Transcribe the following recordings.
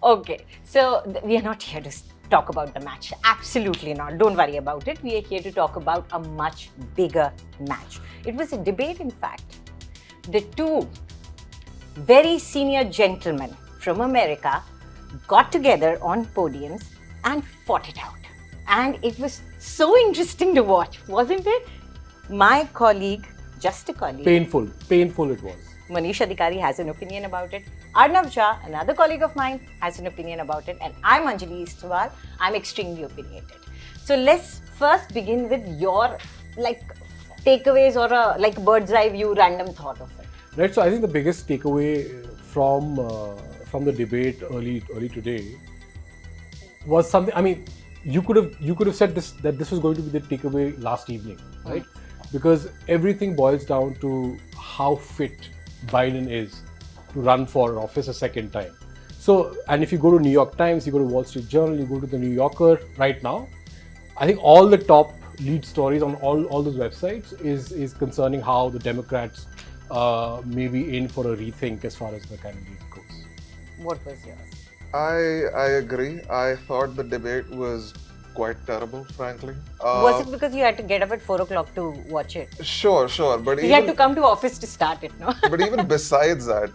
Okay, so we are not here to talk about the match. Absolutely not. Don't worry about it. We are here to talk about a much bigger match. It was a debate, in fact. The two very senior gentlemen from America got together on podiums and fought it out. And it was so interesting to watch, wasn't it? My colleague, just a colleague, Painful it was. Manish Adhikari has an opinion about it. Arnav Jha, another colleague of mine, has an opinion about it. And I'm Anjali Istwal. I'm extremely opinionated. So let's first begin with your takeaways or a bird's eye view random thought of it. Right. So I think the biggest takeaway from the debate early today was something. I mean, you could have said that this was going to be the takeaway last evening, right? Because everything boils down to how fit Biden is to run for office a second time. So, and if you go to New York Times, you go to Wall Street Journal, you go to the New Yorker right now, I think all the top lead stories on all those websites is concerning how the Democrats may be in for a rethink as far as the candidate goes. What was yours? I agree. I thought the debate was quite terrible, frankly. Was it because you had to get up at 4 o'clock to watch it? Sure. But You had to come to office to start it, no? But even besides that,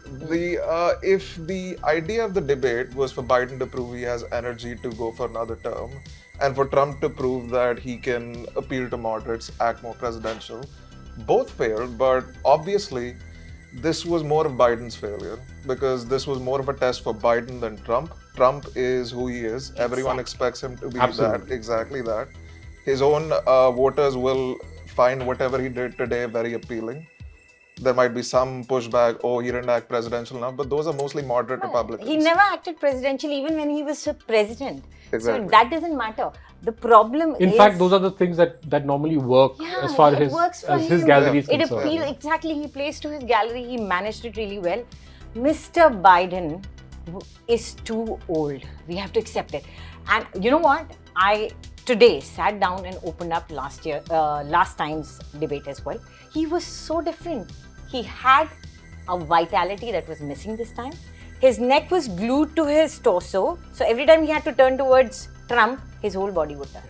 if the idea of the debate was for Biden to prove he has energy to go for another term, and for Trump to prove that he can appeal to moderates, act more presidential, both failed. But obviously, this was more of Biden's failure because this was more of a test for Biden than Trump. Trump is who he is. Everyone expects him to be exactly that. His own voters will find whatever he did today very appealing. There might be some pushback, oh, he didn't act presidential enough, but those are mostly moderate Republicans. He never acted presidential even when he was president. Exactly. So that doesn't matter. The problem In fact, those are the things that normally work as far as his gallery is concerned. It appeals, exactly. He plays to his gallery. He managed it really well. Mr. Biden is too old. We have to accept it. And you know what? I today sat down and opened up last time's debate as well. He was so different. He had a vitality that was missing this time. His neck was glued to his torso. So every time he had to turn towards Trump, his whole body would turn.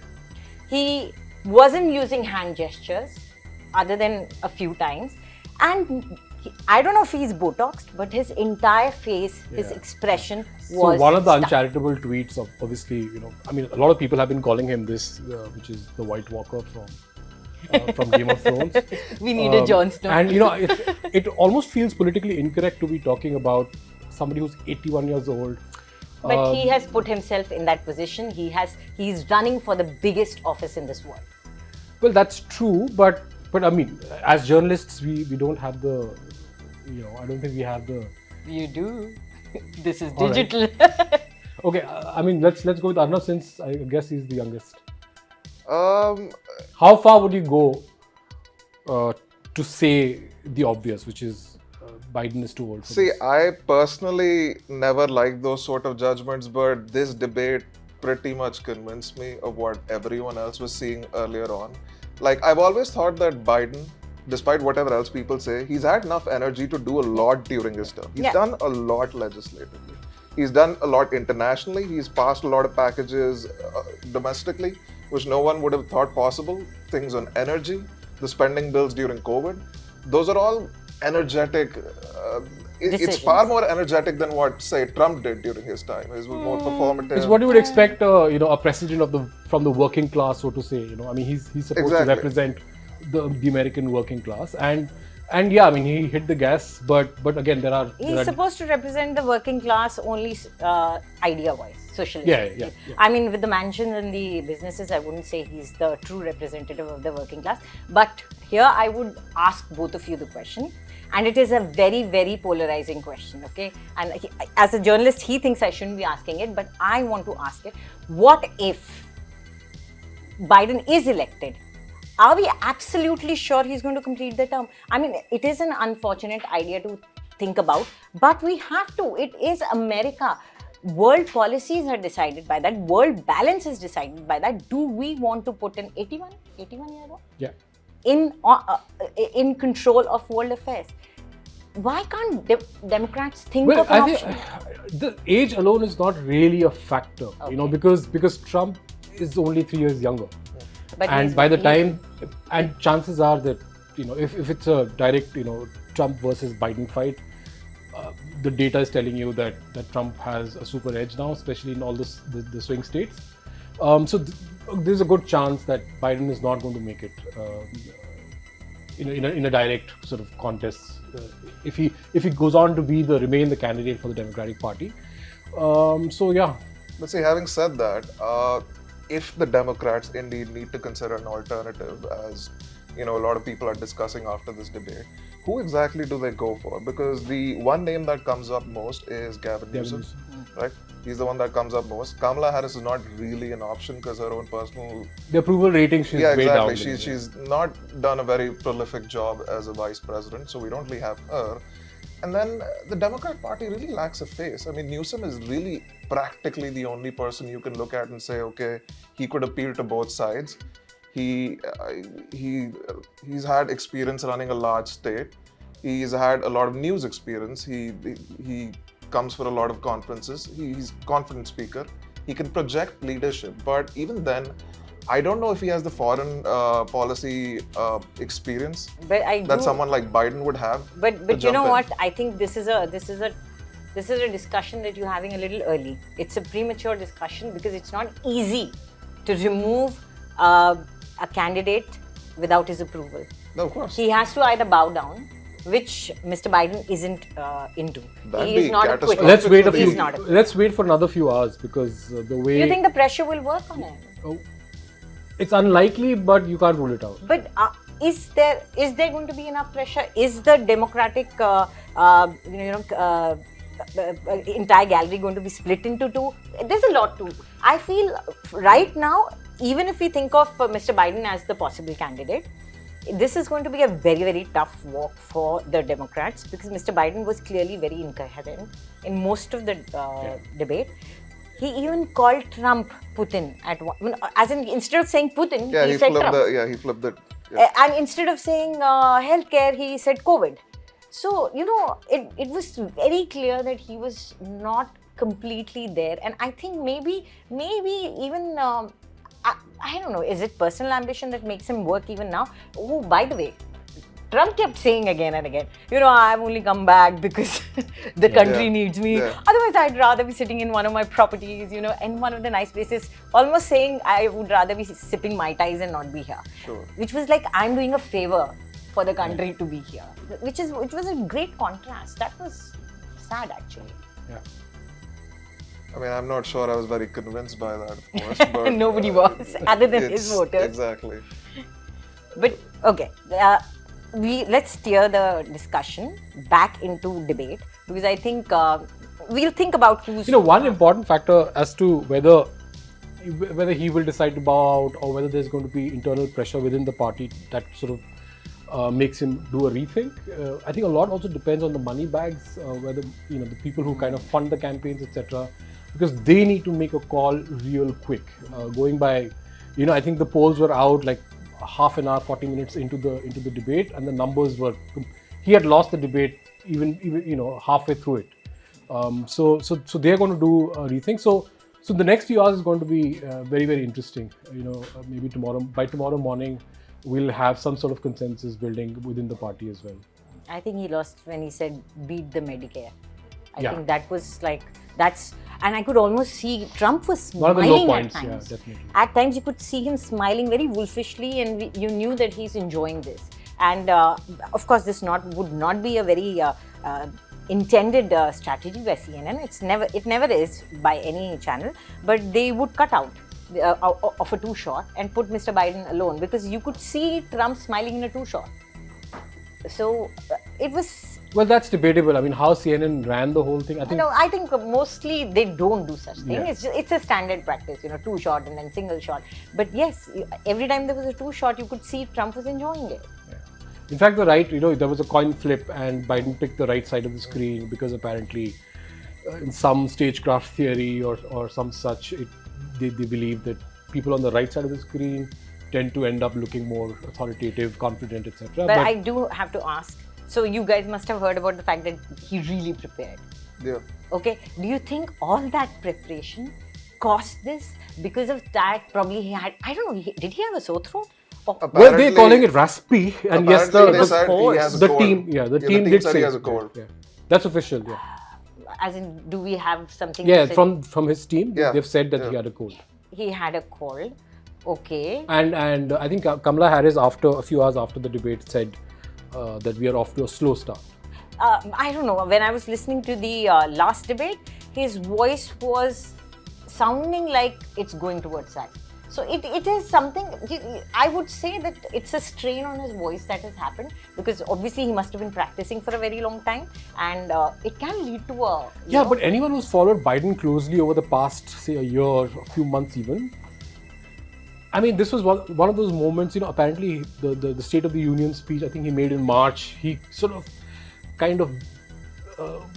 He wasn't using hand gestures other than a few times. And I don't know if he's Botoxed, but his entire face, his expression was So one of the stuck. uncharitable tweets of, obviously, I mean, a lot of people have been calling him this, which is the White Walker from Game of Thrones. We need a Jon Snow. And it almost feels politically incorrect to be talking about somebody who's 81 years old. But he has put himself in that position. He's running for the biggest office in this world. Well, that's true, but I mean, as journalists, we don't have the, I don't think we have the. You do. This is All digital. Right. Okay, I mean, let's go with Arnav since I guess he's the youngest. How far would you go to say the obvious, which is Biden is too old for See, this? I personally never liked those sort of judgments, but this debate pretty much convinced me of what everyone else was seeing earlier on. Like, I've always thought that Biden, despite whatever else people say, he's had enough energy to do a lot during his term. He's done a lot legislatively. He's done a lot internationally. He's passed a lot of packages domestically, which no one would have thought possible. Things on energy, the spending bills during COVID. Those are all energetic. It's far more energetic than what, say, Trump did during his time. It was more performative. It's what you would expect, a president from the working class, so to say. I mean, he's supposed to represent the American working class, and yeah, I mean, he hit the gas, but again, He's supposed to represent the working class only idea-wise, socialism. Yeah. I mean, with the mansions and the businesses, I wouldn't say he's the true representative of the working class. But here, I would ask both of you the question. And it is a very, very polarizing question, okay? And as a journalist, he thinks I shouldn't be asking it, but I want to ask it. What if Biden is elected? Are we absolutely sure he's going to complete the term? I mean, it is an unfortunate idea to think about, but we have to. It is America. World policies are decided by that. World balance is decided by that. Do we want to put an 81-year-old? Yeah. In control of world affairs? why can't Democrats think Well, of an I think option? the age alone is not really a factor, you know, Okay. because Trump is only 3 years younger, But and he's- by the he- time, and chances are that, you know, if it's a direct, you know, Trump versus Biden fight, the data is telling you that Trump has a super edge now, especially in all the swing states. So there's a good chance that Biden is not going to make it in a direct sort of contest if he goes on to remain the candidate for the Democratic Party. So yeah. But see, having said that, if the Democrats indeed need to consider an alternative, as you know, a lot of people are discussing after this debate, who exactly do they go for? Because the one name that comes up most is Gavin Newsom, right? He's the one that comes up most. Kamala Harris is not really an option because her own personal... The approval rating, she's yeah, way down. exactly. She's not done a very prolific job as a vice president, so we don't really have her. And then the Democrat Party really lacks a face. I mean, Newsom is really practically the only person you can look at and say, okay, he could appeal to both sides. He's had experience running a large state. He's had a lot of news experience. He comes for a lot of conferences. He's a confident speaker. He can project leadership. But even then, I don't know if he has the foreign policy experience But I that do- someone like Biden would have. But to you jump know in. what? I think this is a discussion that you're having a little early. It's a premature discussion because it's not easy to remove a candidate without his approval. No, of course. He has to either bow down, which Mr. Biden isn't into. That'd He is be not a quitter. catastrophic. Let's wait for another few hours because the way You think the pressure will work on him? it's unlikely, but you can't rule it out. But is there going to be enough pressure? Is the Democratic entire gallery going to be split into two? There's a lot to. I feel right now, even if we think of Mr. Biden as the possible candidate, this is going to be a very, very tough walk for the Democrats because Mr. Biden was clearly very incoherent in most of the debate. He even called Trump Putin at one, as in instead of saying Putin, Yeah, he he said flipped Trump. he flipped it. Yeah. And instead of saying healthcare, he said COVID. So, you know, it was very clear that he was not completely there. And I think maybe even, I don't know, is it personal ambition that makes him work even now? Oh, by the way, Trump kept saying again and again, you know, I've only come back because the country Yeah. needs me. Yeah. Otherwise, I'd rather be sitting in one of my properties, you know, in one of the nice places, almost saying I would rather be sipping Mai Tais and not be here. Sure. Which was like, I'm doing a favor for the country to be here. Which was a great contrast. That was sad, actually. Yeah. I mean, I'm not sure I was very convinced by that, of course. But, Nobody was, other than his it's- voters. Exactly. But okay, let's steer the discussion back into debate because I think we'll think about who's. You know, one important factor as to whether he will decide to bow out or whether there's going to be internal pressure within the party that sort of makes him do a rethink. I think a lot also depends on the money bags, whether you know the people who kind of fund the campaigns, etc. Because they need to make a call real quick. Going by, you know, I think the polls were out like half an hour, 40 minutes into the debate, and the numbers were. He had lost the debate even you know halfway through it. So they're going to do a rethink. So the next few hours is going to be very, very interesting. You know, maybe by tomorrow morning, we'll have some sort of consensus building within the party as well. I think he lost when he said beat the Medicare. I Yeah. think that was like and I could almost see Trump was One of the smiling low points, at yeah, times. definitely. At times you could see him smiling very wolfishly, and you knew that he's enjoying this. And of course, this would not be a very intended strategy by CNN. It never is by any channel. But they would cut out of a two-shot and put Mr. Biden alone because you could see Trump smiling in a two-shot. So it was. Well, that's debatable. I mean, how CNN ran the whole thing. I think mostly they don't do such thing. Yeah. It's a standard practice, you know, two shot and then single shot. But yes, every time there was a two shot, you could see Trump was enjoying it. Yeah. In fact, there was a coin flip and Biden picked the right side of the screen because apparently, in some stagecraft theory or some such, they believe that people on the right side of the screen tend to end up looking more authoritative, confident, etc. But I do have to ask, So you guys must have heard about the fact that he really prepared. Yeah. Okay, do you think all that preparation cost this? Because of that, probably he had, I don't know, did he have a sore throat? Or, Well, they're Apparently- calling it raspy, and yes, Apparently they the said he has a the cold. team, the team the did said say he has a it, cold. Yeah. That's official. Yeah, as in, do we have something? yeah. to say? From his team, Yeah. they've said that Yeah. he had a cold. He had a cold. Okay. And I think Kamala Harris, after a few hours after the debate, said that we are off to a slow start. I don't know. When I was listening to the last debate, his voice was sounding like it's going towards that. So it is something, I would say that it's a strain on his voice that has happened, because obviously he must have been practicing for a very long time, and it can lead to a... Yeah, but anyone who's followed Biden closely over the past, say, a year, a few months even, I mean, this was one of those moments, apparently the State of the Union speech, I think he made in March, he sort of kind of,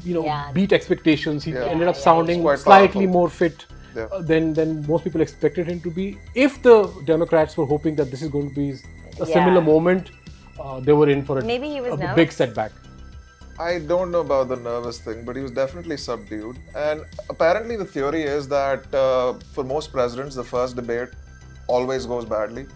Yeah. beat expectations. He Yeah. ended up Yeah, sounding it's quite slightly powerful. more fit Yeah. than most people expected him to be. If the Democrats were hoping that this is going to be a similar Yeah. moment, they were in for Maybe he was a nervous. big setback. I don't know about the nervous thing, but he was definitely subdued. And apparently, the theory is that for most presidents, the first debate always goes badly.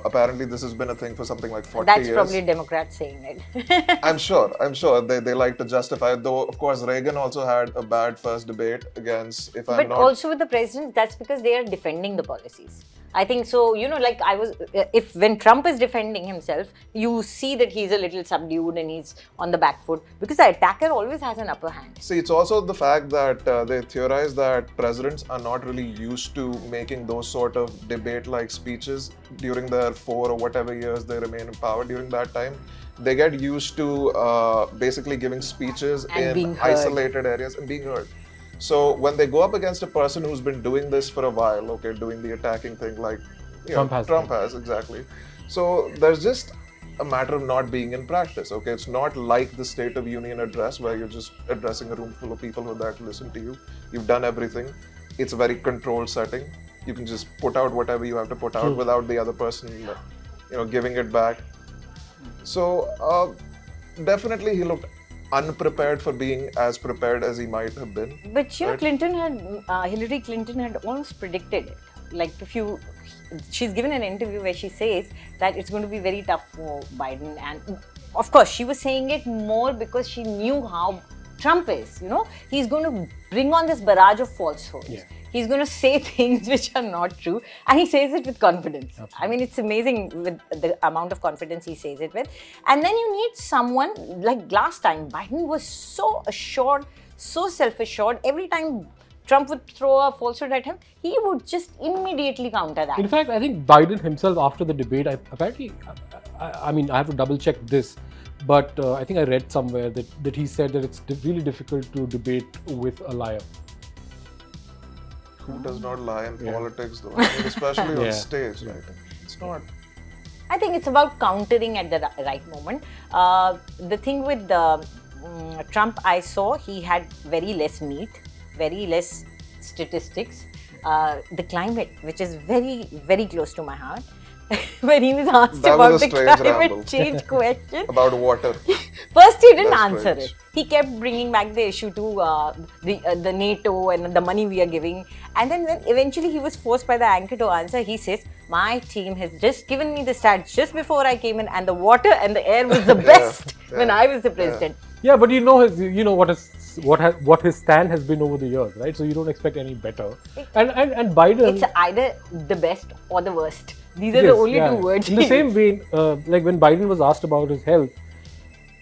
Apparently, this has been a thing for something like 40 That's years. probably Democrats saying it. I'm sure. They like to justify it. Though, of course, Reagan also had a bad first debate against, if I'm But not... also with the president, that's because they are defending the policies. I think so, like when Trump is defending himself, you see that he's a little subdued and he's on the back foot, because the attacker always has an upper hand. See, it's also the fact that they theorize that presidents are not really used to making those sort of debate-like speeches during their 4 or whatever years they remain in power. During that time, they get used to basically giving speeches And being in heard. isolated areas and being heard. So when they go up against a person who's been doing this for a while, okay, doing the attacking thing like Trump has, exactly. So there's just a matter of not being in practice, okay? It's not like the State of Union address where you're just addressing a room full of people who are there to listen to you. You've done everything. It's a very controlled setting. You can just put out whatever you have to put out without the other person, giving it back. So definitely he looked unprepared for being as prepared as he might have been. But Right. Hillary Clinton had almost predicted it. Like she's given an interview where she says that it's going to be very tough for Biden, and of course she was saying it more because she knew how Trump is. He's going to bring on this barrage of falsehoods. Yeah. He's going to say things which are not true, and he says it with confidence. Absolutely. I mean, it's amazing with the amount of confidence he says it with. And then you need someone like last time. Biden was so assured, so self-assured. Every time Trump would throw a falsehood at him, he would just immediately counter that. In fact, I think Biden himself, after the debate, I mean, I have to double check this, but I think I read somewhere that he said that it's really difficult to debate with a liar. Who does not lie in Yeah. politics, though? I mean, especially on Yeah. stage, right? It's not. I think it's about countering at the right moment. The thing with Trump, I saw he had very less meat, very less statistics. The climate, which is very, very close to my heart, when he was asked That about was a the strange climate ramble. change question, About water. first he didn't That's answer strange. it. He kept bringing back the issue to the NATO and the money we are giving. And then when eventually he was forced by the anchor to answer, he says, my team has just given me the stats just before I came in, and the water and the air was the best when I was the president. Yeah, but what his stand has been over the years, right? So you don't expect any better. And Biden. It's either the best or the worst. These are the only two words. In the same vein, like when Biden was asked about his health,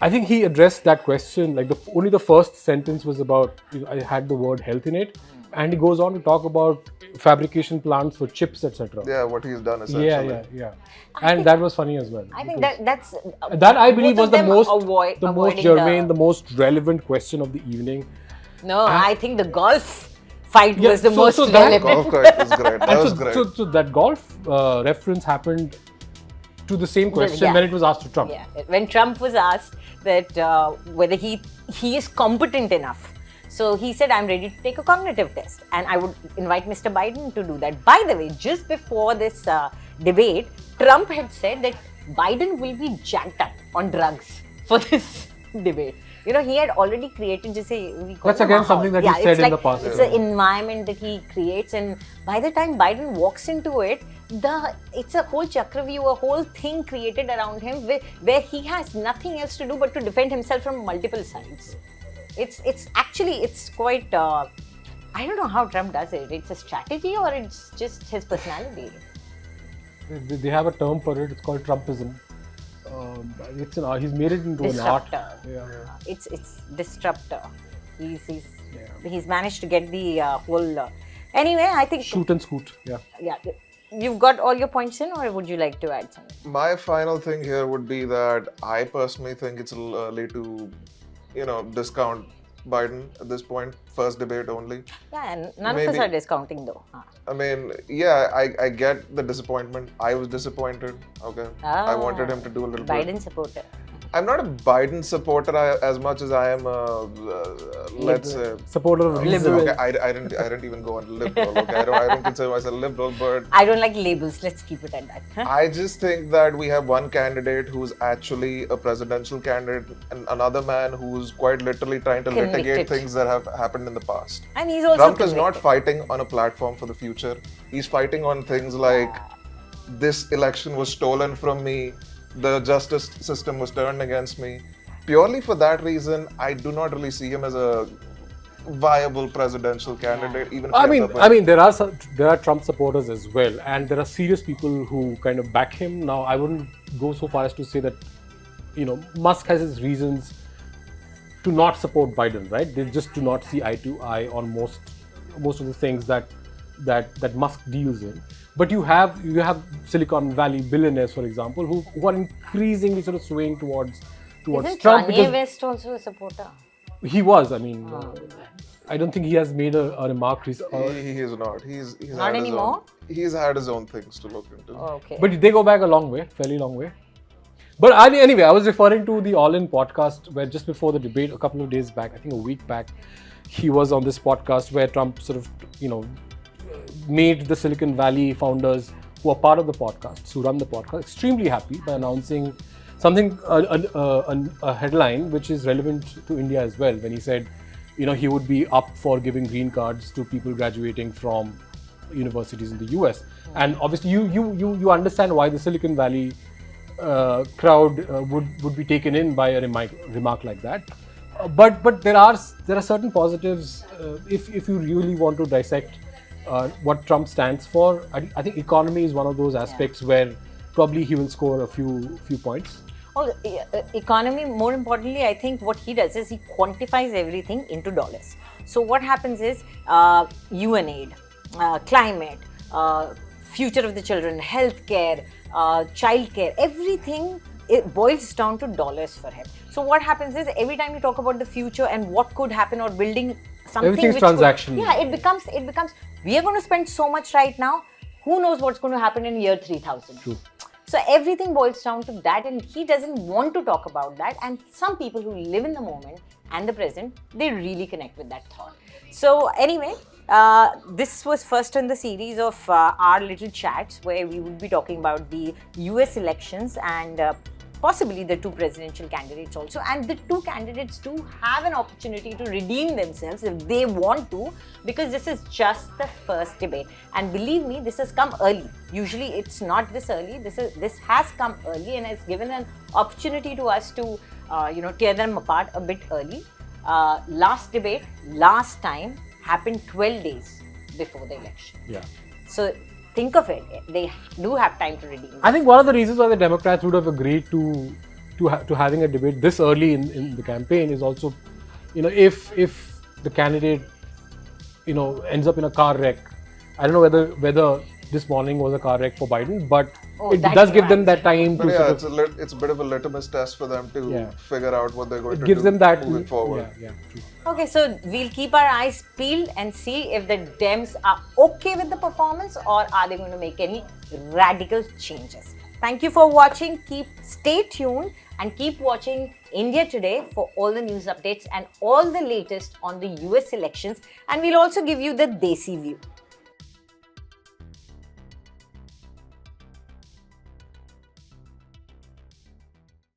I think he addressed that question. Like only the first sentence was about, I had the word health in it, and he goes on to talk about fabrication plants for chips, etc. Yeah, what he's done essentially. Yeah. And that was funny as well. I think because that's that I believe both was of the them most avoiding germane, the most relevant question of the evening. No, I think the golf fight Yeah, was the so- most so that- Golf relevant. kart was great. That And was so, great. so that golf reference happened to the same question Yeah. when it was asked to Trump. Yeah, when Trump was asked that whether he is competent enough, so he said, I'm ready to take a cognitive test, and I would invite Mr. Biden to do that. By the way, just before this debate, Trump had said that Biden will be jacked up on drugs. for this debate. He had already created, just say, we call That's it a again mahal. something that he said in the past. It's an environment that he creates, and by the time Biden walks into it, it's a whole chakravyuh, a whole thing created around him where he has nothing else to do but to defend himself from multiple sides. It's actually quite. I don't know how Trump does it. It's a strategy or it's just his personality. They have a term for it. It's called Trumpism. He's made it into an art. Yeah. It's disruptor. He's managed to get the whole. Anyway, I think shoot and scoot. Yeah. Yeah. You've got all your points in, or would you like to add something? My final thing here would be that I personally think it's a little early to, discount Biden at this point. First debate only. Yeah, and none of us are discounting though. I mean, yeah, I get the disappointment. I was disappointed. Okay. I wanted him to do a little Biden bit. supporter. I'm not a Biden supporter as much as I am a, let's say, supporter of reason. Okay, I didn't even go on liberal. Okay, I don't consider myself liberal, but I don't like labels. Let's keep it at that. I just think that we have one candidate who's actually a presidential candidate and another man who's quite literally trying to litigate things that have happened in the past. And he's also Trump is not fighting on a platform for the future. He's fighting on things like this election was stolen from me. The justice system was turned against me. Purely for that reason, I do not really see him as a viable presidential candidate. Even if there are Trump supporters as well, and there are serious people who kind of back him. Now, I wouldn't go so far as to say that, Musk has his reasons to not support Biden, right? They just do not see eye to eye on most of the things that Musk deals in. But you have Silicon Valley billionaires, for example, who are increasingly sort of swaying towards Isn't Trump. Kanye West also a supporter? He was. I mean, I don't think he has made a remark recently. he is not. He's Not anymore? He's had his own things to look into. Oh, okay. But they go back a long way, fairly long way. But anyway, I was referring to the All In podcast where just before the debate, a couple of days back, I think a week back, he was on this podcast where Trump sort of, made the Silicon Valley founders who are part of the podcast, who run the podcast, extremely happy by announcing something, a headline which is relevant to India as well, when he said, he would be up for giving green cards to people graduating from universities in the US. And obviously, you understand why the Silicon Valley crowd would be taken in by a remark like that. But there are certain positives if you really want to dissect what Trump stands for. I think economy is one of those aspects where probably he will score a few points. Oh, economy, more importantly, I think what he does is he quantifies everything into dollars. So what happens is UNAID, climate, future of the children, healthcare, childcare, everything, it boils down to dollars for him. So what happens is every time you talk about the future and what could happen or building something, everything's transaction. It becomes. We are going to spend so much right now. Who knows what's going to happen in year 3000? True. So everything boils down to that, and he doesn't want to talk about that. And some people who live in the moment and the present, they really connect with that thought. So anyway, this was first in the series of our little chats where we would be talking about the US elections and possibly the two presidential candidates also. And the two candidates do have an opportunity to redeem themselves if they want to, because this is just the first debate. And believe me, this has come early. Usually it's not this early. This has come early and has given an opportunity to us to tear them apart a bit early. Last debate, last time, happened 12 days before the election. Yeah. So think of it, they do have time to redeem. I think one of the reasons why the Democrats would have agreed to having a debate this early in the campaign is also, if the candidate, ends up in a car wreck. I don't know whether this morning was a car wreck for Biden, but it does give them that time but to it's a bit of a litmus test for them to figure out what they're going to do. It gives them that moving forward. Yeah, true. Okay, so we'll keep our eyes peeled and see if the Dems are okay with the performance or are they going to make any radical changes. Thank you for watching. Stay tuned and keep watching India Today for all the news updates and all the latest on the US elections. And we'll also give you the Desi view.